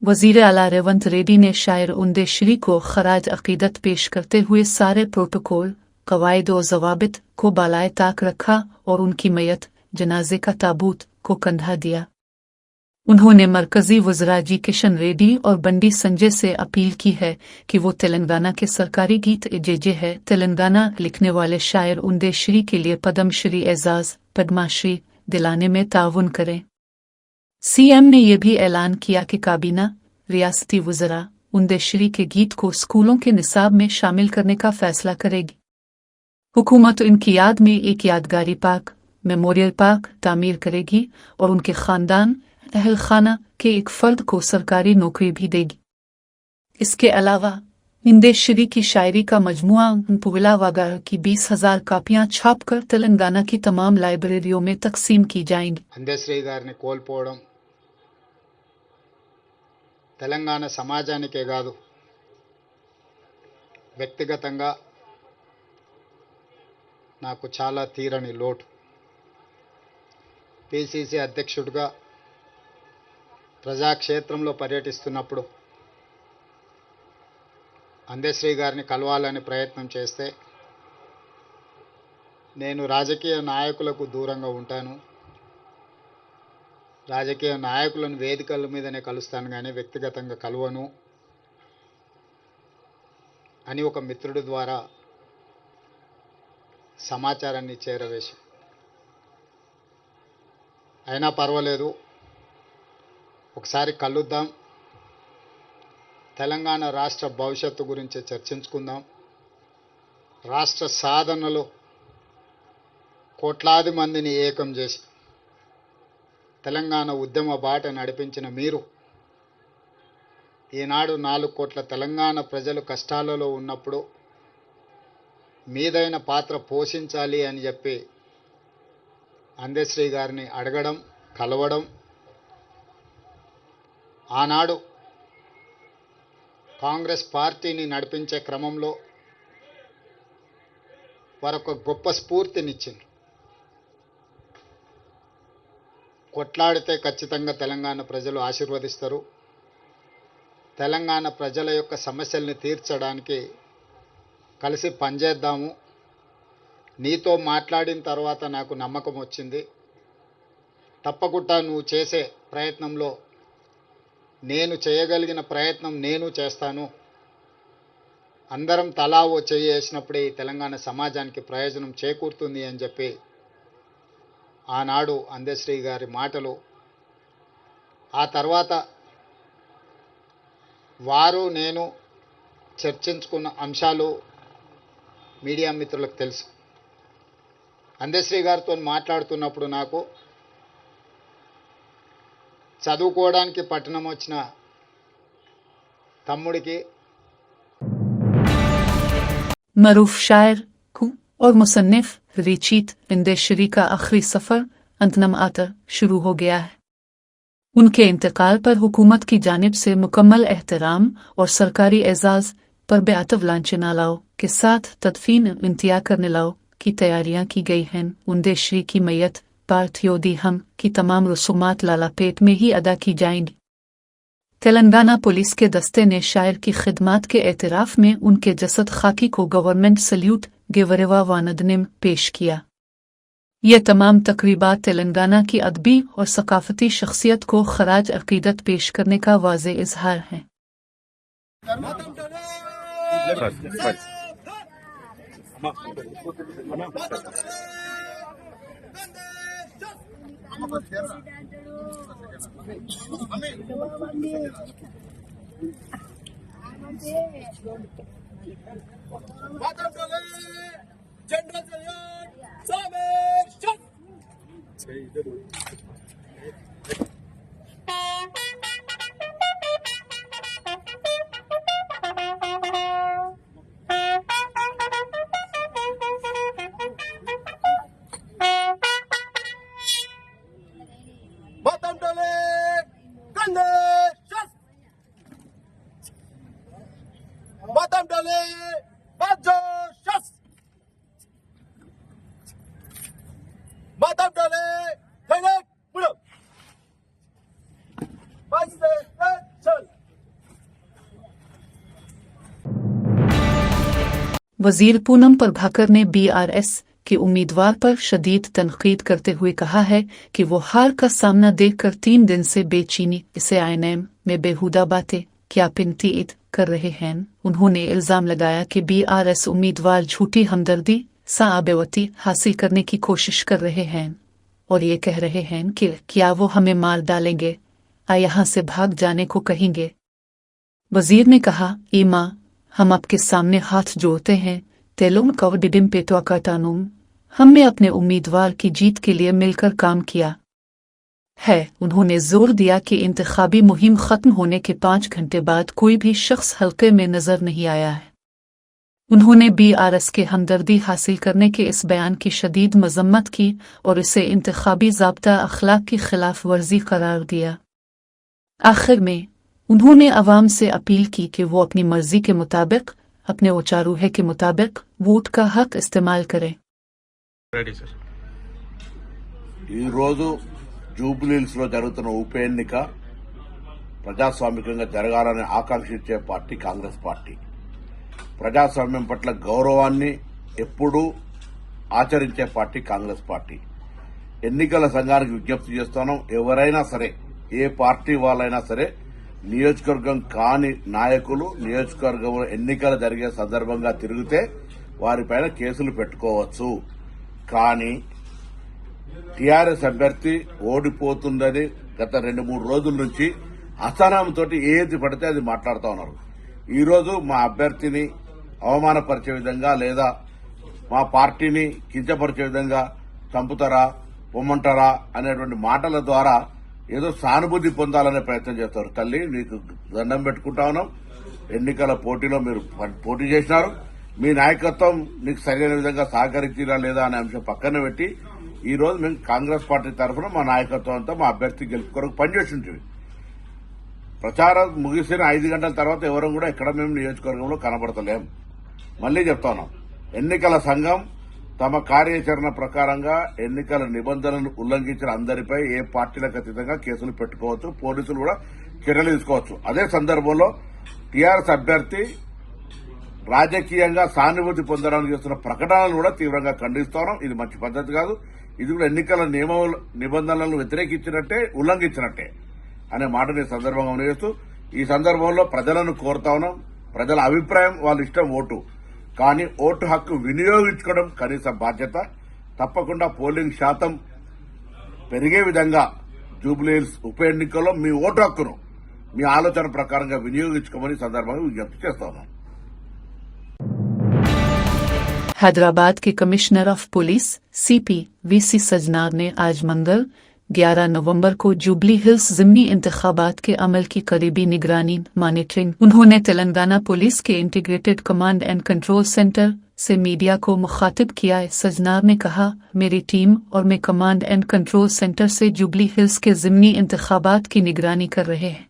वज़ीर आला रेवंत रेड्डी ने शायर उंदेश्वरी को खराज अकीदत पेश करते हुए सारे प्रोटोकॉल, कवायद और ज़वाबित को बालाए ताक रखा और उनकी मैयत, जनाजे का ताबूत, को कंधा दिया। उन्होंने मरकज़ी वज़रा जी किशन रेड्डी और बंडी संजय से अपील की है कि वो तेलंगाना के सरकारी गीत जे है तेलंगाना लिखने वाले शायर उंदेश्वरी के लिए पद्मश्री एजाज़, पद्माश्री दिलाने में ताउन करें। सीएम ने यह भी ऐलान किया कि काबीना, रियासती वज़रा उंदेश्वरी के गीत को स्कूलों के निसाब में शामिल करने का फैसला करेगी। हुकूमत इनकी याद में एक यादगारी पार्क, मेमोरियल पार्क तामीर करेगी और उनके ख़ानदान, अहल खाना के एक फ़र्द को सरकारी नौकरी भी देगी। इसके अलावा उंदेश्वरी की शायरी का मजमुआ पुगला वगैरह की 20,000 कापियाँ छापकर तेलंगाना की तमाम लाइब्रेरियों में तकसीम की जाएंगी। उंदेश्वरी గారిని కోల్పోవడం తెలంగాణ సమాజానికే కాదు, వ్యక్తిగతంగా నాకు చాలా తీరని లోటు. పిసిసి అధ్యక్షుడిగా ప్రజాక్షేత్రంలో పర్యటిస్తున్నప్పుడు ఉదేశ్వరి గారిని కలవాలని ప్రయత్నం చేస్తే నేను రాజకీయ నాయకులకు దూరంగా ఉంటాను, రాజకీయ నాయకులను వేదికల మీదనే కలుస్తాను కానీ వ్యక్తిగతంగా కలవను అని ఒక మిత్రుడి ద్వారా సమాచారాన్ని చేరవేశాం. అయినా పర్వాలేదు, ఒకసారి కలుద్దాం, తెలంగాణ రాష్ట్ర భవిష్యత్తు గురించి చర్చించుకుందాం, రాష్ట్ర సాధనలో కోట్లాది మందిని ఏకం చేసి తెలంగాణ ఉద్యమ బాట నడిపించిన మీరు ఈనాడు 4 కోట్ల తెలంగాణ ప్రజలు కష్టాలలో ఉన్నప్పుడు మీదైన పాత్ర పోషించాలి అని చెప్పి ఉదేశ్వరి గారిని అడగడం, కలవడం, ఆనాడు కాంగ్రెస్ పార్టీని నడిపించే క్రమంలో వారొక గొప్ప స్ఫూర్తినిచ్చింది. కొట్లాడితే ఖచ్చితంగా తెలంగాణ ప్రజలు ఆశీర్వదిస్తారు, తెలంగాణ ప్రజల యొక్క సమస్యల్ని తీర్చడానికి కలిసి పనిచేద్దాము, నీతో మాట్లాడిన తర్వాత నాకు నమ్మకం వచ్చింది, తప్పకుండా నువ్వు చేసే ప్రయత్నంలో నేను చేయగలిగిన ప్రయత్నం నేను చేస్తాను, అందరం తలా ఓ చెయ్యి వేసినప్పుడే ఈ తెలంగాణ సమాజానికి ప్రయోజనం చేకూరుతుంది అని చెప్పి ఆనాడు ఉదేశ్వరి గారి మాటలు, ఆ తర్వాత వారు నేను చర్చించుకున్న అంశాలు మీడియా మిత్రులకు తెలుసు. ఉదేశ్వరి గారితో మాట్లాడుతున్నప్పుడు నాకు చదువుకోవడానికి పట్టణం వచ్చిన తమ్ముడికి मरूफ शायर और मुसन्निफ रिचीत उंदेश्वरी का आखिरी सफ़र अंतनम आतर शुरू हो गया है। उनके इंतकाल पर हुकूमत की जानिब से मुकम्मल एहतराम और सरकारी एजाज़ पर बेअतव लांछनालाओं के साथ तदफीन इंतया करने लाओ की तैयारियां की गई हैं। उंदेश्वरी की मैयत पार्थियोदी हम की तमाम रसूमात लालापेट में ही अदा की जाएंगी। तेलंगाना पुलिस के दस्ते ने शायर की खिदमात के एतराफ़ में उनके जसद खाकी को गवर्नमेंट सल्यूट गेवरेवा वानदनिम पेश किया। ये तमाम तकरीबात तेलंगाना की अदबी और सकाफती शख्सियत को खराज अकीदत पेश करने का वाज़े इजहार है। Batam Dale, Bajo Shas. Batam Dale, Kainak, Budo. Vice President. वजीर पूनम प्रभाकर ने BRS के उम्मीदवार पर शदीद तनकीद करते हुए कहा है कि वो हार का सामना देखकर 3 दिन से बेचैनी इसे INM में बेहुदा बातें क्या पिंतीत कर रहे हैं। उन्होंने इल्जाम लगाया कि BRS उम्मीदवार झूठी हमदर्दी साबेवती हासिल करने की कोशिश कर रहे हैं और ये कह रहे हैं कि क्या वो हमें मार डालेंगे या यहाँ से भाग जाने को कहेंगे। वजीर ने कहा, ईमा हम आपके सामने हाथ जोड़ते हैं, तेलुम कवडिडिम पेटवा काटानुम, हमने अपने उम्मीदवार की जीत के लिए मिलकर काम किया है। उन्होंने जोर दिया कि इंतखाबी मुहिम खत्म होने के 5 घंटे बाद कोई भी शख्स हल्के में नजर नहीं आया है। उन्होंने BRS के हमदर्दी हासिल करने के इस बयान की शदीद मजम्मत की और इसे इंतखाबी ज़ाब्ता अखलाक की खिलाफ वर्जी करार दिया। आखिर में उन्होंने अवाम से अपील की कि वो अपनी मर्जी के मुताबिक अपने उचारूहे के मुताबिक वोट का हक इस्तेमाल करें। జూబ్లీహిల్స్ లో జరుగుతున్న ఉప ఎన్నిక ప్రజాస్వామికంగా జరగాలని ఆకాంక్షించే పార్టీ కాంగ్రెస్ పార్టీ. ప్రజాస్వామ్యం పట్ల గౌరవాన్ని ఎప్పుడూ ఆచరించే పార్టీ కాంగ్రెస్ పార్టీ. ఎన్నికల సంఘానికి విజ్ఞప్తి చేస్తున్నాం, ఎవరైనా సరే ఏ పార్టీ వాళ్ళైనా సరే నియోజకవర్గం కాని నాయకులు నియోజకవర్గంలో ఎన్నికలు జరిగే సందర్భంగా తిరిగితే వారిపైన కేసులు పెట్టుకోవచ్చు. కానీ టీఆర్ఎస్ అభ్యర్థి ఓడిపోతుందని గత 2-3 రోజుల నుంచి అసహనంతో ఏది పడితే అది మాట్లాడుతూ ఉన్నారు. ఈ రోజు మా అభ్యర్థిని అవమానపరిచే విధంగా లేదా మా పార్టీని కించపరిచే విధంగా చంపుతారా పొమ్మంటారా అనేటువంటి మాటల ద్వారా ఏదో సానుభూతి పొందాలనే ప్రయత్నం చేస్తారు. తల్లి నీకు దండం పెట్టుకుంటా ఉన్నాం. ఎన్నికల పోటీలో మీరు పోటీ చేసినారు, మీ నాయకత్వం నీకు సరైన విధంగా సహకరించిరా లేదా అనే అంశం పక్కన పెట్టి ఈ రోజు మేము కాంగ్రెస్ పార్టీ తరఫున మా నాయకత్వం అంతా మా అభ్యర్థి గెలుపు కొరకు పనిచేసి ఉంటుంది. ప్రచారం ముగిసిన 5 గంటల తర్వాత ఎవరు కూడా ఎక్కడ మేము నియోజకవర్గంలో కనబడతలేం. మళ్లీ చెప్తున్నాం, ఎన్నికల సంఘం తమ కార్యాచరణ ప్రకారంగా ఎన్నికల నిబంధనలను ఉల్లంఘించిన అందరిపై ఏ పార్టీలకు అతీతంగా కేసులు పెట్టుకోవచ్చు, పోలీసులు కూడా చర్యలు తీసుకోవచ్చు. అదే సందర్భంలో టీఆర్ఎస్ అభ్యర్థి రాజకీయంగా సానుభూతి పొందడానికి చేస్తున్న ప్రకటనలు కూడా తీవ్రంగా ఖండిస్తున్నాం. ఇది మంచి పద్ధతి కాదు. ఇది కూడా ఎన్నికల నిబంధనలను వ్యతిరేకించినట్టే, ఉల్లంఘించినట్టే అనే మాటని సందర్భంగా చేస్తూ ఈ సందర్భంలో ప్రజలను కోరుతా ఉన్నాం. ప్రజల అభిప్రాయం వాళ్ళ ఇష్టం ఓటు, కానీ ఓటు హక్కు వినియోగించుకోవడం కనీస బాధ్యత. తప్పకుండా పోలింగ్ శాతం పెరిగే విధంగా జూబ్లీహిల్స్ ఉప ఎన్నికల్లో మీ ఓటు హక్కును మీ ఆలోచన ప్రకారంగా వినియోగించుకోమని సందర్భంగా విజ్ఞప్తి చేస్తా ఉన్నాం. हैदराबाद के commissioner of police CP VC Sajjanar ने आज मंगल 11 नवंबर को जुबली हिल्स ज़िमनी इंतखाबात के अमल की करीबी निगरानी मॉनिटरिंग। उन्होंने तेलंगाना पुलिस के integrated command and control centre से मीडिया को मुखातिब किया। सजनार ने कहा, मेरी टीम और मैं कमांड एंड कंट्रोल सेंटर से जुबली हिल्स के ज़िमनी इंतखाबात की निगरानी कर रहे हैं।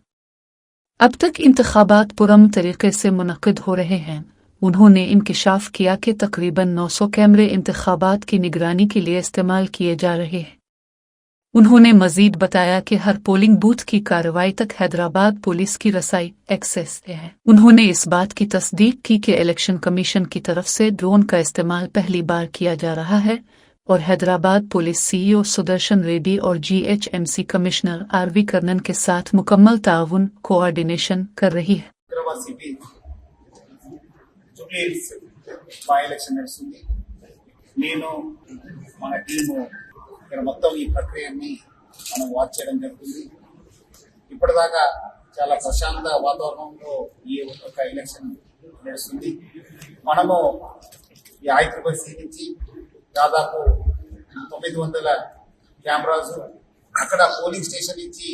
अब तक इंतखाबात पुरअमन तरीके से मुनक्किद हो रहे हैं। उन्होंने इंकिशाफ किया कि तकरीबन 900 कैमरे इंतखाबात की निगरानी के लिए इस्तेमाल किए जा रहे हैं। उन्होंने मजीद बताया कि हर पोलिंग बूथ की कार्रवाई तक हैदराबाद पुलिस की रसाई एक्सेस है। उन्होंने इस बात की तस्दीक की कि इलेक्शन कमीशन की तरफ से ड्रोन का इस्तेमाल पहली बार किया जा रहा है और हैदराबाद पुलिस CEO सुदर्शन रेड्डी और GHMC कमिश्नर RV कर्णन के साथ मुकम्मल ताउन कोऑर्डिनेशन कर रही है। జూబ్లీహిల్స్ బై ఎలక్షన్ నడుస్తుంది. నేను మన టీము ఇక్కడ మొత్తం ఈ ప్రక్రియని మనం వాచ్ చేయడం జరుగుతుంది. ఇప్పటిదాకా చాలా ప్రశాంత వాతావరణంలో ఈ ఒక్క ఎలక్షన్ నడుస్తుంది. మనము ఈ ICC నుంచి దాదాపు 900 కెమెరాస్, అక్కడ పోలింగ్ స్టేషన్ నుంచి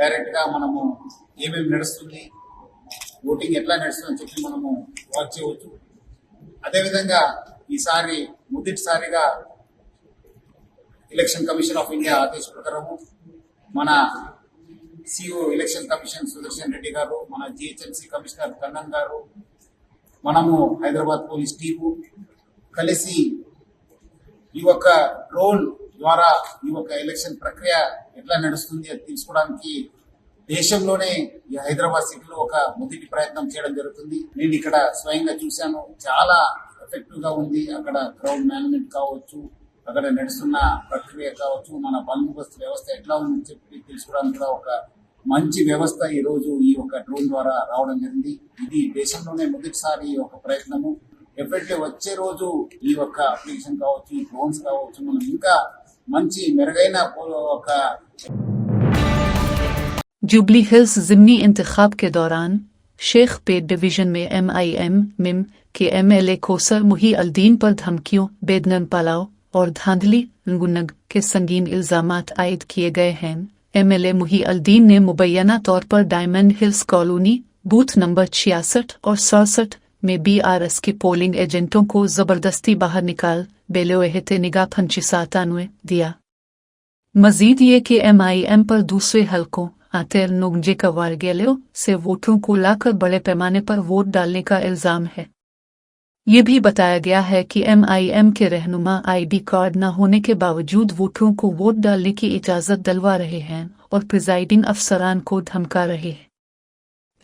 డైరెక్ట్ గా మనము ఏమేమి నడుస్తుంది, ఓటింగ్ ఎట్లా నడుస్తుందని చెప్పి మనము వాచ్ చేయవచ్చు. అదేవిధంగా ఈసారి మొదటిసారిగా ఎలక్షన్ కమిషన్ ఆఫ్ ఇండియా ఆదేశ ప్రకారము మన CEO election commission Sudarshan Reddy గారు, మన GHMC కమిషనర్ కన్నన్ గారు, మనము హైదరాబాద్ పోలీస్ టీము కలిసి ఈ యొక్క డ్రోన్ ద్వారా ఈ యొక్క ఎలక్షన్ ప్రక్రియ ఎట్లా నడుస్తుంది అది తెలుసుకోవడానికి దేశంలోనే ఈ హైదరాబాద్ సిటీలో ఒక మొదటి ప్రయత్నం చేయడం జరుగుతుంది. నేను ఇక్కడ స్వయంగా చూశాను, చాలా ఎఫెక్టివ్ గా ఉంది. అక్కడ క్రౌడ్ మేనేజ్మెంట్ కావచ్చు, అక్కడ నడుస్తున్న ప్రక్రియ కావచ్చు, మన బందోబస్తు వ్యవస్థ ఎట్లా ఉందని చెప్పి తెలుసుకోవడానికి కూడా ఒక మంచి వ్యవస్థ ఈ రోజు ఈ యొక్క డ్రోన్ ద్వారా రావడం జరిగింది. ఇది దేశంలోనే మొదటిసారి ఈ యొక్క ప్రయత్నము. ఎఫెక్టివ్ వచ్చే రోజు ఈ యొక్క అప్లికేషన్ కావచ్చు, ఈ డ్రోన్స్ కావచ్చు, మనం ఇంకా మంచి మెరుగైన ఒక जुबली हिल्स ज़िमनी इंतखाब के दौरान शेख पेट डिवीजन में MIM मिम के MLA कोसर मुही अल्दीन पर धमकियों, बेदनन पलाव और धांधली गुनग के संगीन इल्जामात आयद किए गए हैं। MLA मुही अल्दीन ने मुबैना तौर पर diamond hills colony booth number 66 और 67 में BRS के पोलिंग एजेंटों को जबरदस्ती बाहर निकाल बेलोएहते निगाह फंचिसातानुए दिया। मजीद ये कि MIM पर दूसरे हलकों आतेर नुगजे कवारगेलो से वोटरों को लाकर बड़े पैमाने पर वोट डालने का इल्जाम है। ये भी बताया गया है कि MIM के रहनुमा ID कार्ड न होने के बावजूद वोटरों को वोट डालने की इजाजत दिलवा रहे हैं और प्रिजाइडिंग अफसरान को धमका रहे हैं।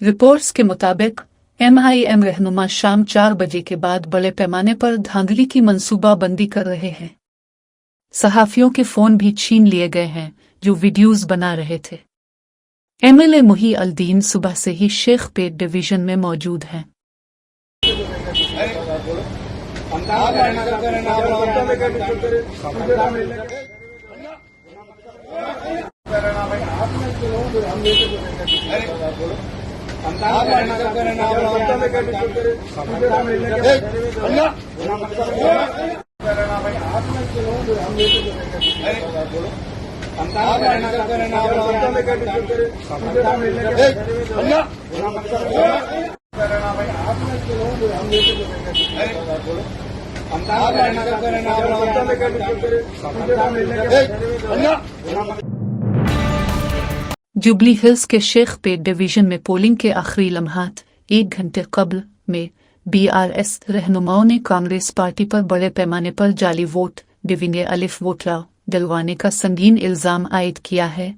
रिपोर्ट्स के मुताबिक MIM रहनुमा शाम 4 बजे के बाद बड़े पैमाने पर धांधली की मंसूबाबंदी कर रहे हैं। सहाफियों के फोन भी छीन लिए गए हैं जो वीडियोज बना रहे थे। MLA मुही अल्दीन सुबह से ही शेख पेट डिवीजन में मौजूद हैं। जुबली हिल्स के शेख पेट डिवीजन में पोलिंग के आखिरी लम्हात 1 घंटे कबल में BRS रहनुमाओं ने कांग्रेस पार्टी पर बड़े पैमाने पर जाली वोट डिविंगे अलिफ वोटराव दिलवाने का संगीन इल्जाम आयद किया है।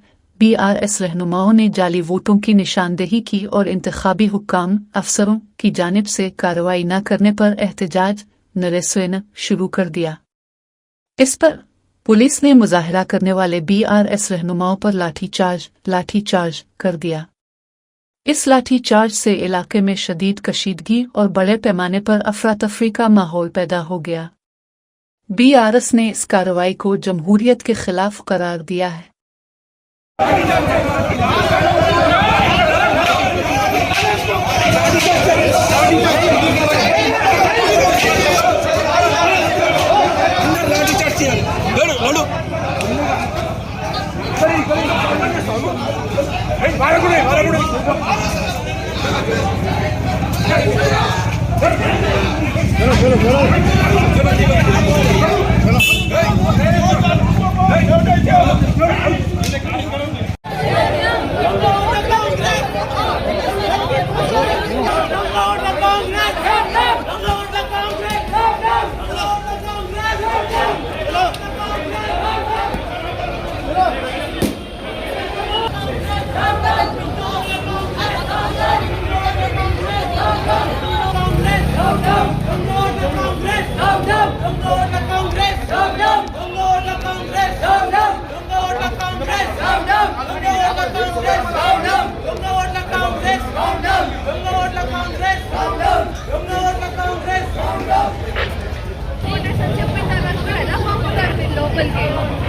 BRS रहनुमाओं ने जाली वोटों की निशानदेही की और इंतखाबी हुक्काम अफसरों की जानिब से कार्रवाई न करने पर एहतजाज नरेस्वेन शुरू कर दिया। इस पर पुलिस ने मुजाहरा करने वाले BRS रहनुमाओं पर लाठीचार्ज कर दिया। इस लाठीचार्ज से इलाके में शदीद कशीदगी और बड़े पैमाने पर अफरा तफरी का माहौल पैदा हो गया। BRS ने इस कार्रवाई को जमहूरियत के खिलाफ करार दिया है।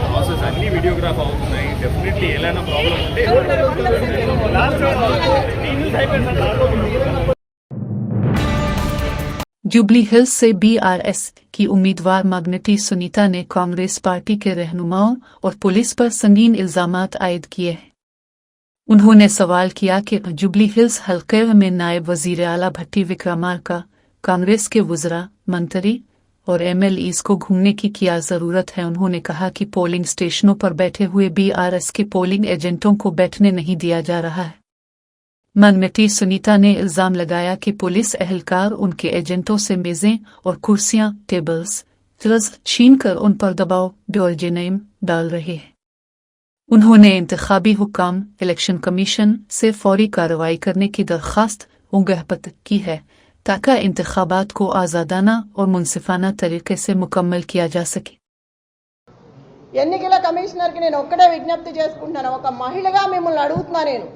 ప్రాసెస్ అన్ని వీడియోగ్రాఫ్ అవుతున్నాయి. డెఫినెట్లీ ఏదైనా ప్రాబ్లం ఉంటే जुबली हिल्स से BRS की उम्मीदवार माग्नेटी सुनीता ने कांग्रेस पार्टी के रहनुमाओं और पुलिस पर संगीन इल्जामात आयद किए हैं। उन्होंने सवाल किया कि जुबली हिल्स हल्के में नायब वजीर आला भट्टी विक्रमार्का, कांग्रेस के वुज़रा, मंत्री और MLEs को घूमने की क्या ज़रूरत है। उन्होंने कहा कि पोलिंग स्टेशनों पर बैठे हुए BRS के पोलिंग एजेंटों को बैठने नहीं दिया जा रहा है। माग्नेटी सुनीता ने इल्जाम लगाया कि पुलिस एहलकार उनके एजेंटों से मेज़ें और कुर्सियां, टेबल्स, चेयर्स छीन कर उन पर दबाव डाल रहे हैं। उन्होंने इंतखाबी हुक्म इलेक्शन कमीशन से फौरी कार्रवाई करने की दरख्वास्त उंगहपत की है ताकि इंतखाबात को आज़ादाना और मुनसिफाना तरीके से मुकम्मल किया जा सके। ఎన్నికల కమిషనర్కి నేను ఒక్కడే విజ్ఞప్తి చేసుకుంటున్నాను, ఒక మహిళగా మిమ్మల్ని అడుగుతున్నా, నేను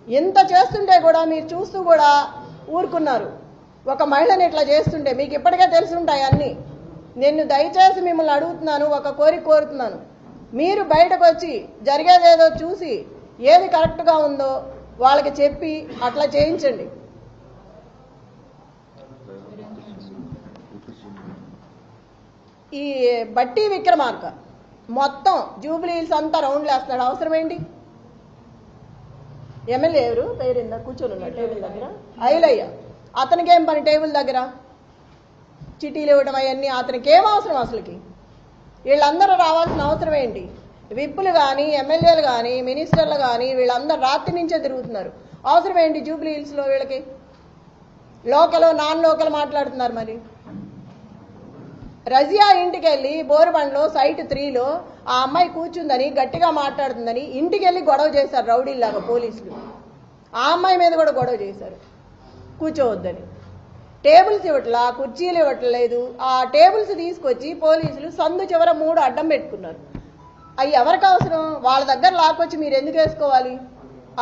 ఎంత చేస్తుంటే కూడా మీరు చూస్తూ కూడా ఊరుకున్నారు. ఒక మహిళని ఇట్లా చేస్తుంటే మీకు ఇప్పటికే తెలుసుంటాయి అన్నీ. నేను దయచేసి మిమ్మల్ని అడుగుతున్నాను, ఒక కోరిక కోరుతున్నాను, మీరు బయటకు వచ్చి జరిగేదేదో చూసి ఏది కరెక్ట్గా ఉందో వాళ్ళకి చెప్పి అట్లా చేయించండి. ఈ బట్టి విక్రమార్క మొత్తం జూబ్లీ హిల్స్ అంతా రౌండ్లు వేస్తున్నాడు, అవసరం ఏంటి? ఎమ్మెల్యే ఎవరు పేరిందా కూర్చొని ఉన్నాడు టేబుల్ దగ్గర, ఐలయ్య. అతనికేం పని టేబుల్ దగ్గర చిటీలు ఇవ్వడం అవన్నీ? అతనికి ఏం అవసరం అసలుకి? వీళ్ళందరూ రావాల్సిన అవసరం ఏంటి? విప్పులు కానీ ఎమ్మెల్యేలు కానీ మినిస్టర్లు కానీ వీళ్ళందరూ రాత్రి నుంచే తిరుగుతున్నారు, అవసరం ఏంటి జూబ్లీ హిల్స్లో వీళ్ళకి? లోకల్ నాన్ లోకల్ మాట్లాడుతున్నారు. మరి రజియా ఇంటికి వెళ్ళి బోరుబండ్లో సైట్ 3లో ఆ అమ్మాయి కూర్చుందని గట్టిగా మాట్లాడుతుందని ఇంటికి వెళ్ళి గొడవ చేశారు రౌడీల్లాగా పోలీసులు. ఆ అమ్మాయి మీద కూడా గొడవ చేశారు కూర్చోవద్దని. టేబుల్స్ ఇవ్వట్లా, కుర్చీలు ఇవ్వట్లేదు. ఆ టేబుల్స్ తీసుకొచ్చి పోలీసులు సందు చివర 3 అడ్డం పెట్టుకున్నారు. అవి ఎవరికి అవసరం? వాళ్ళ దగ్గర లాక్కొచ్చి మీరు ఎందుకు వేసుకోవాలి?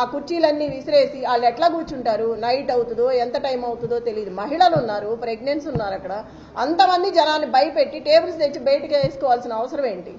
ఆ కుర్చీలన్నీ విసిరేసి వాళ్ళు ఎట్లా కూర్చుంటారు? నైట్ అవుతుందో ఎంత టైం అవుతుందో తెలియదు. మహిళలు ఉన్నారు, ప్రెగ్నెన్సీ ఉన్నారు. అక్కడ అంతమంది జనాన్ని భయపెట్టి టేబుల్స్ తెచ్చి బయటకు వేసుకోవాల్సిన అవసరం ఏంటి?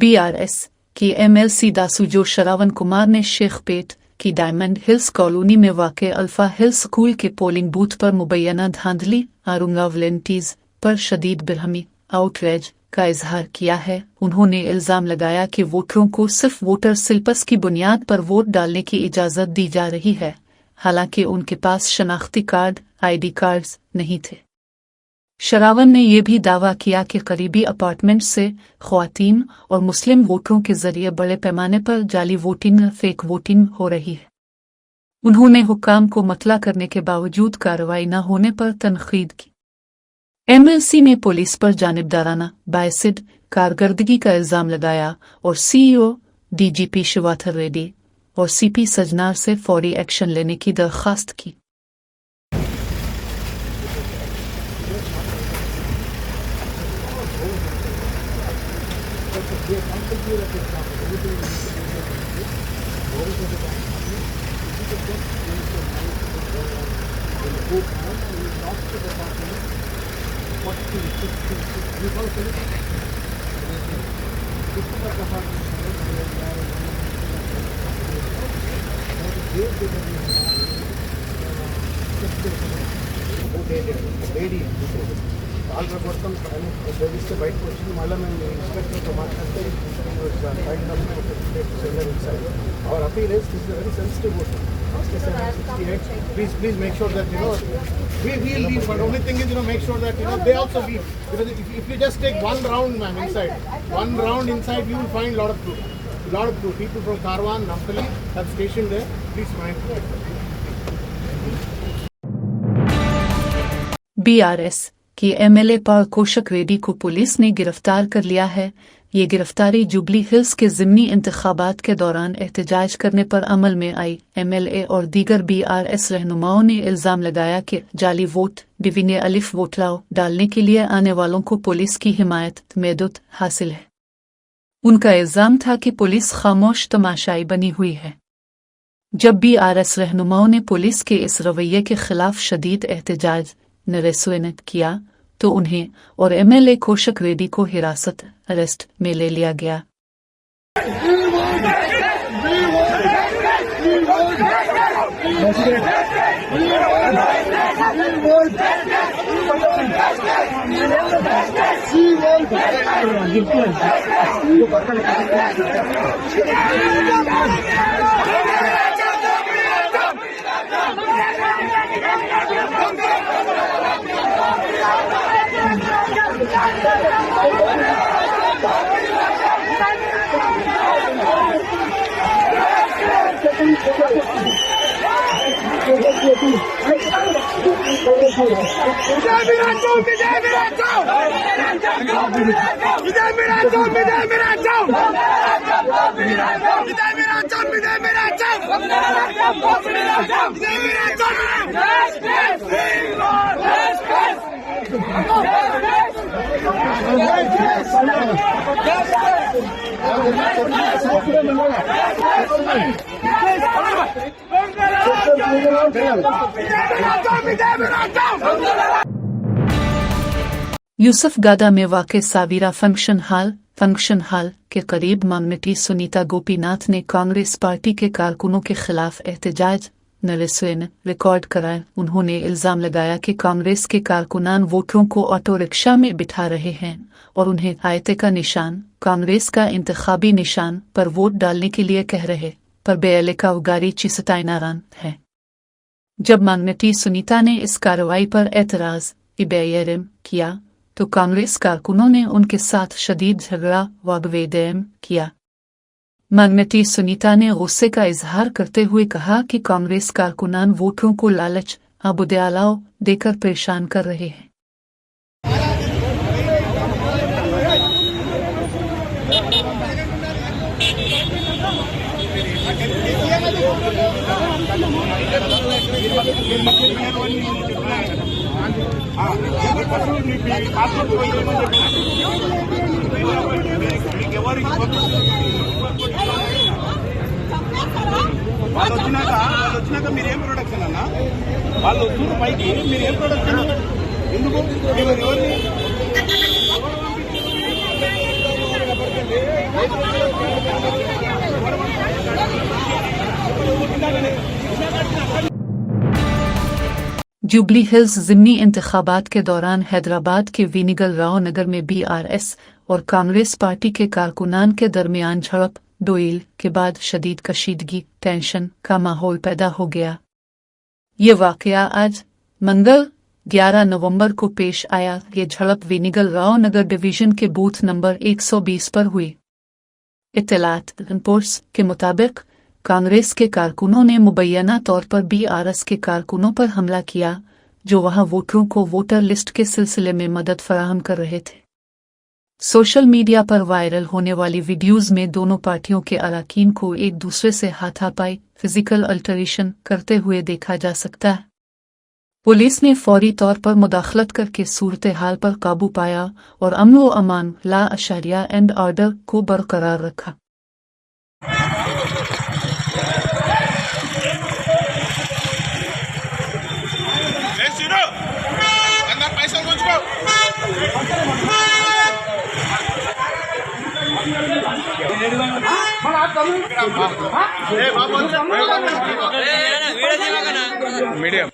BRS की MLC दासूजो श्रावण कुमार ने शेखपेट की डायमंड हिल्स कॉलोनी में वाक़े अल्फा हिल्स स्कूल के पोलिंग बूथ पर मुबैना धांधली आरूंगा वॉलंटियर्स पर शदीद बिरहमी आउटरेज का इजहार किया है। उन्होंने इल्जाम लगाया कि वोटरों को सिर्फ वोटर स्लिप्स की बुनियाद पर वोट डालने की इजाज़त दी जा रही है, हालांकि उनके पास शनाख्ती कार्ड ID कार्ड्स नहीं थे। श्रावण ने यह भी दावा किया कि करीबी अपार्टमेंट से ख्वातीन और मुस्लिम वोटरों के जरिए बड़े पैमाने पर जाली वोटिंग फेक वोटिंग हो रही है। उन्होंने हुक्काम को मतला करने के बावजूद कार्रवाई न होने पर तनकीद की। MLC ने पुलिस पर जानिबदाराना बायसिड कारकर्दगी का इल्जाम लगाया और CEO DGP शिवाथर रेड्डी और CP सजनार से फौरी एक्शन लेने की दरख्वास्त की। ఆల్రెడీ మొత్తం చదివిస్తే బయటకు వచ్చింది. మళ్ళీ మేము ఇన్స్పెక్టర్తో మాట్లాడితే our appeal is this is very sensitive vote. Please make sure that we will leave, but only thing is make sure that they also leave, because if you just take one round, ma'am, inside you will find lot of proof. People from Karwan, Nampally have stationed there. Please mind. BRS की MLA पाल कोशक रेड्डी को police ने गिरफ्तार कर लिया है। ये गिरफ्तारी jubilee hills के ज़िमनी इंतखाबात के दौरान एहतजाज करने पर अमल में आई। MLA और दीगर BRS रहनुमाओं ने इल्ज़ाम लगाया कि जाली वोट डिवीने अलिफ वोटलाव डालने के लिए आने वालों को पुलिस की हिमायत मेदुत हासिल है। उनका इल्ज़ाम था कि पुलिस खामोश तमाशाई बनी हुई है। जब BRS रहनुमाओं ने पुलिस के इस रवैये के खिलाफ शदीद एहतजाज नरेस्वेनत किया तो उन्हें और MLA कोशक रेड्डी को हिरासत अरेस्ट में ले लिया गया। यूसुफगादा में वाक़ सावीरा फंक्शन हाल के करीब मांगनेटी सुनीता गोपीनाथ ने कांग्रेस पार्टी के कारकुनों के खिलाफ एहतजाज नरेस्वेन रिकॉर्ड कराए। उन्होंने इल्जाम लगाया कि कांग्रेस के कारकुनान वोटरों को ऑटो रिक्शा में बिठा रहे हैं और उन्हें आयते का निशान, कांग्रेस का इंतखाबी निशान पर वोट डालने के लिए कह रहे पर बेअले का उगारी चिसताइनारान है। जब मांगनेटी सुनीता ने इस कार्रवाई पर एतराज इबेयरम किया तो कांग्रेस कारकुनों ने उनके साथ शदीद झगड़ा वागवेदम किया। मांगनेटी सुनीता ने गुस्से का इजहार करते हुए कहा कि कांग्रेस कारकुनान वोटरों को लालच आबुदयालाओ देकर परेशान कर रहे हैं। వాళ్ళు వచ్చినాక మీరేం ప్రొడక్షన్ అన్న వాళ్ళు వస్తున్నారు పైకి మీరేం ప్రొడక్షన్ ఎందుకు ఎవరిని जुबली हिल्स ज़िमनी इंतखाबात के दौरान हैदराबाद के वीनिगल राव नगर में BRS और कांग्रेस पार्टी के कारकुनान के दरमियान झड़प डोइल के बाद शदीद कशीदगी टेंशन का माहौल पैदा हो गया। ये वाकया आज मंगल 11 नवंबर को पेश आया। ये झड़प वीनिगल राव नगर डिवीजन के बूथ नंबर 120 पर हुई। इत्तलात रिपोर्ट्स के मुताबिक कांग्रेस के कारकुनों ने मुबैना तौर पर BRS के कारकुनों पर हमला किया जो वहां वोटरों को वोटर लिस्ट के सिलसिले में मदद फराहम कर रहे थे। सोशल मीडिया पर वायरल होने वाली वीडियोज में दोनों पार्टियों के अरकान को एक दूसरे से हाथापाई फिजिकल अल्टरेशन करते हुए देखा जा सकता है। पुलिस ने फौरी तौर पर मुदाखलत करके सूरत हाल पर काबू पाया और अमन व अमान ला अशारिया एंड ऑर्डर को बरकरार रखा। मीडियम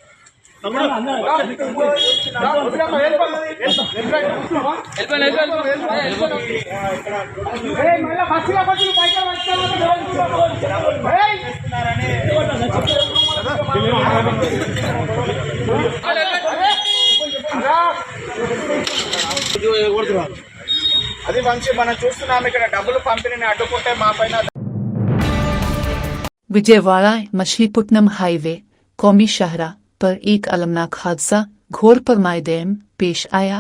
అది వంశీ మనం చూస్తున్నాం ఇక్కడ డబ్బులు పంపిణీని అడ్డుకుంటే మా పైన विजयवाड़ा मछलीपट्टनम हाईवे कौमी शाहरा पर एक अलमनाक हादसा घोर परमाइदेम पेश आया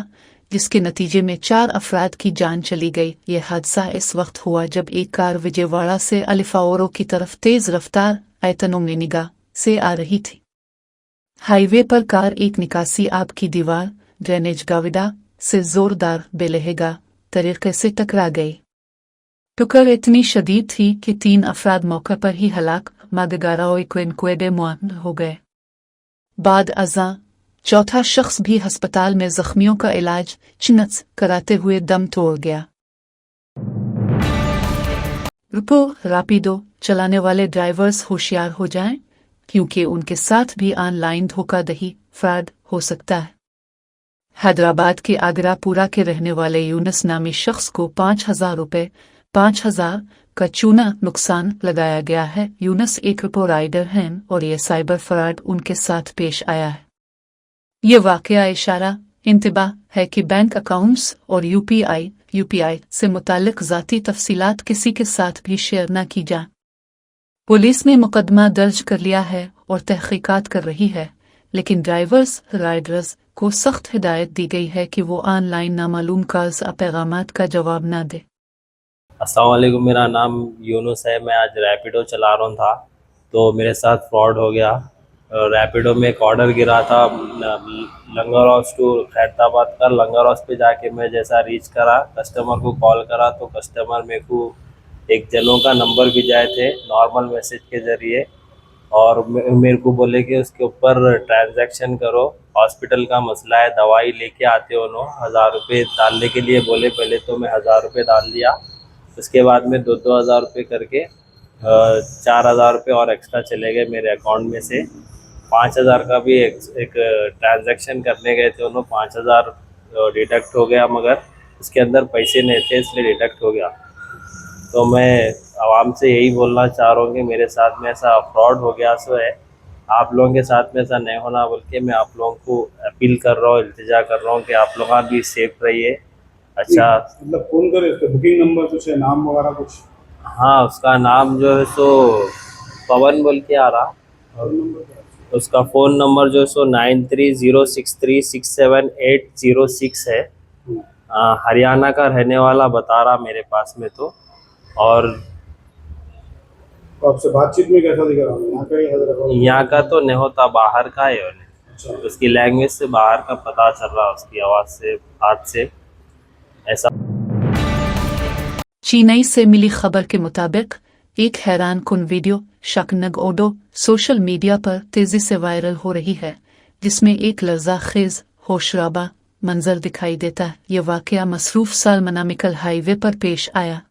जिसके नतीजे में 4 अफराद की जान चली गई। यह हादसा इस वक्त हुआ जब एक कार विजयवाड़ा से अलिफाओरो की तरफ तेज रफ्तार आयतनोंगनिगा से आ रही थी। हाईवे पर कार एक निकासी आब की दीवार ड्रेनेज गाविडा से जोरदार बेलहेगा तरीके से टकरा गई। टक्कर इतनी शदीद थी कि 3 अफराद मौके पर ही हलाक मादगाराओ हो गए। बाद अज़ां चौथा शख्स भी अस्पताल में जख्मियों का इलाज चिकित्सा कराते हुए दम तोड़ गया। रापिडो चलाने वाले ड्राइवर्स होशियार हो जाएं क्योंकि उनके साथ भी ऑनलाइन धोखाधड़ी फ्रॉड हो सकता है। हैदराबाद के आगरापुरा के रहने वाले यूनस नामी शख्स को 5,000 का चूना नुकसान लगाया गया है। यूनस एक रिपो राइडर हैं और ये साइबर फ्रॉड उनके साथ पेश आया है। ये वाकया इशारा इंतबाह है कि बैंक अकाउंट्स और यूपीआई से मुतालिक ज़ाती तफसीलात किसी के साथ भी शेयर न की जाए। पुलिस ने मुकदमा दर्ज कर लिया है और तहकीकात कर रही है। लेकिन ड्राइवर्स राइडर्स को सख्त हिदायत दी गई है कि वो ऑनलाइन नामालूम कॉल्स और पैगामात का जवाब न दे। अस्सलाम वालेकुम, मेरा नाम यूनुस है। मैं आज रैपिडो चला रहा था तो मेरे साथ फ्रॉड हो गया। रैपिडो में एक ऑर्डर गिरा था लंगर हाउस टू खैरताबाद का। लंगर हाउस पे जाके मैं जैसा रीच करा, कस्टमर को कॉल करा तो कस्टमर मेरे को एक जनों का नंबर भी जाए थे नॉर्मल मैसेज के ज़रिए, और मेरे को बोले कि उसके ऊपर ट्रांजैक्शन करो, हॉस्पिटल का मसला है, दवाई लेके आते हो नो, 1000 रुपये डालने के लिए बोले। पहले तो मैं 1000 रुपये डाल दिया, उसके बाद में 2-2 हज़ार रुपये करके 4000 रुपये और एक्स्ट्रा चले गए मेरे अकाउंट में से। 5000 का भी एक ट्रांजैक्शन करने गए थे, उन्होंने 5000 डिडक्ट हो गया, मगर उसके अंदर पैसे नहीं थे इसलिए डिडक्ट हो गया। तो मैं आवाम से यही बोलना चाह रहा हूँ कि मेरे साथ में ऐसा फ्रॉड हो गया सो है, आप लोगों के साथ में ऐसा नहीं होना बोल के मैं आप लोगों को अपील कर रहा हूँ, इल्तिजा कर रहा हूँ कि आप लोग भी सेफ रहिए। अच्छा, मतलब फोन करे उसका बुकिंग नंबर कुछ है, नाम वगैरह कुछ? हाँ, उसका नाम जो है सो पवन बोल के आ रहा, उसका फ़ोन नंबर जो है सो 9306367806 है। हरियाणा का रहने वाला बता रहा मेरे पास में तो। और आपसे बातचीत में कैसा दिख रहा है? यहाँ का तो नहीं होता, बाहर का है। अच्छा। उसकी लैंग्वेज से बाहर का पता चल रहा, उसकी आवाज़ से, हाथ से ऐसा। चेन्नई से मिली खबर के मुताबिक एक हैरान कुन वीडियो शकनग ओडो सोशल मीडिया पर तेजी से वायरल हो रही है, जिसमें एक लर्ज़ाखेज़ होशराबा मंजर दिखाई देता है। ये वाकया मसरूफ सालमनामिकल हाईवे पर पेश आया।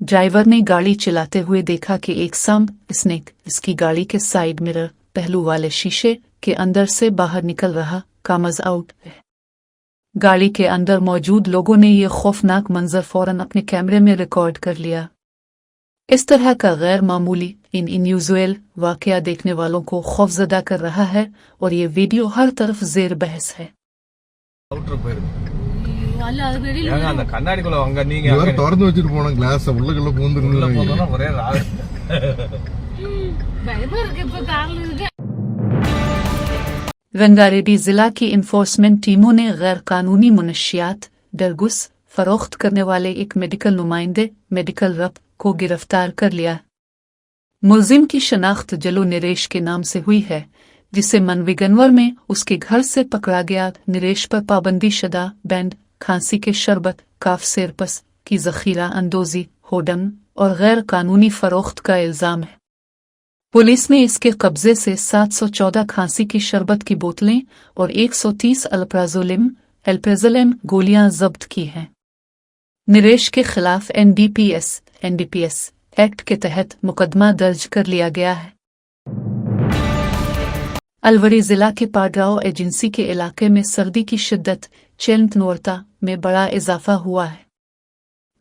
ड्राइवर ने गाड़ी चलाते हुए देखा कि एक स्नेक इसकी गाड़ी के साइड मिरर पहलू वाले शीशे के अंदर से बाहर निकल रहा कामज आउट है। गाड़ी के अंदर मौजूद लोगों ने यह खौफनाक मंजर फौरन अपने कैमरे में रिकॉर्ड कर लिया। इस तरह का गैर मामूली इनयूजुअल वाकया देखने वालों को खौफजदा कर रहा है और ये वीडियो हर तरफ जेर बहस है। அந்த கண்ணாடிக்குள்ள அங்க நீங்க திறந்து வச்சுட்டு போன கிளாஸ் உள்ளக்குள்ள பூந்துருந்தா ஒரே रंगारेड्डी जिला की इन्फोर्समेंट टीमों ने गैर कानूनी मुनशियात डरगुस फरोख्त करने वाले एक मेडिकल नुमाइंदे मेडिकल रप को गिरफ्तार कर लिया। मुलजिम की शनाख्त जलो नरेश के नाम से हुई है, जिसे मनवीगनवर में उसके घर से पकड़ा गया। नरेश पर पाबंदी शुदा बैंड, खांसी के शरबत, काफ सेरपस की जखीरा अंदोजी, होडम और गैर कानूनी फरोख्त का इल्जाम है। पुलिस ने इसके कब्जे से 714 खांसी की शरबत की बोतलें और 130 अल्प्राजोलिम गोलियां जब्त की हैं। नरेश के खिलाफ NDPS एक्ट के तहत मुकदमा दर्ज कर लिया गया है। अलवरी जिला के पाडराव एजेंसी के इलाके में सर्दी की शिद्दत चेलनोरता में बड़ा इजाफा हुआ है।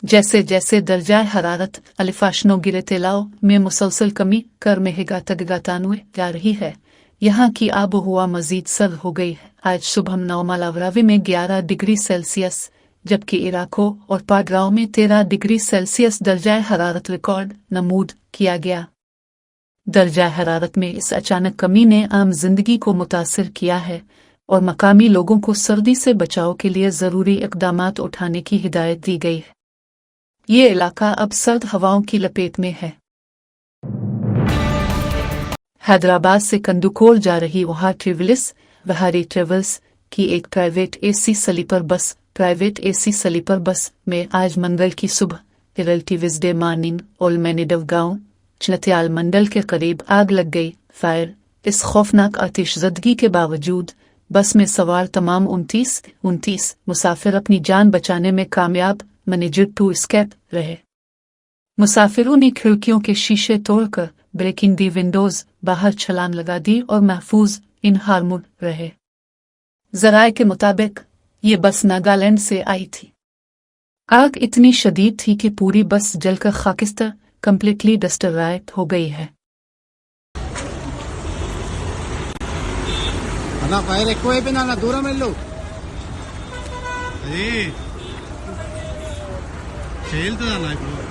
जैसे जैसे दर्जा हरारत अलिफाशनो गिरे तेलाव में मुसलसल कमी कर महगा तगगातानुए जा रही है, यहाँ की आबोहवा मजीद सर्द हो गई है। आज सुबह नौमालावरावी में 11 डिग्री सेल्सियस जबकि इराको और पाडराव में 13 डिग्री सेल्सियस दर्जा हरारत रिकॉर्ड नमूद किया गया। दर्जा हरारत में इस अचानक कमी ने आम जिंदगी को मुतासिर किया है और मकामी लोगों को सर्दी से बचाव के लिए ज़रूरी इक़दामात उठाने की हिदायत दी गई है। ये इलाका अब सर्द हवाओं की लपेट में है। हैदराबाद से कंदुकोल जा रही वहारी ट्रेवल्स की एक प्राइवेट एसी स्लीपर बस में आज मंगल की सुबह रिलेटिव्स मॉर्निंग ओलमेनिडव गांव चनत्याल मंडल के करीब आग लग गई। फायर इस खौफनाक आतिशज़दगी के बावजूद बस में सवार तमाम 29 मुसाफिर अपनी जान बचाने में कामयाब मैनेजर टू एस्केप रहे। मुसाफिरों ने खिड़कियों के शीशे तोड़कर ब्रेकिंग दी विंडोज बाहर छलांग लगा दी और महफूज इन हारमुड रहे। ज़राए के मुताबिक ये बस नागालैंड से आई थी। आग इतनी शदीद थी कि पूरी बस जलकर खाकिस्तर कंप्लीटली डिस्ट्रॉयड हो गई है। అన్నా ఫైర్ ఎక్కువైపోయింది అన్న, దూరం వెళ్ళు. అది పేలుతుంది అన్న ఇప్పుడు.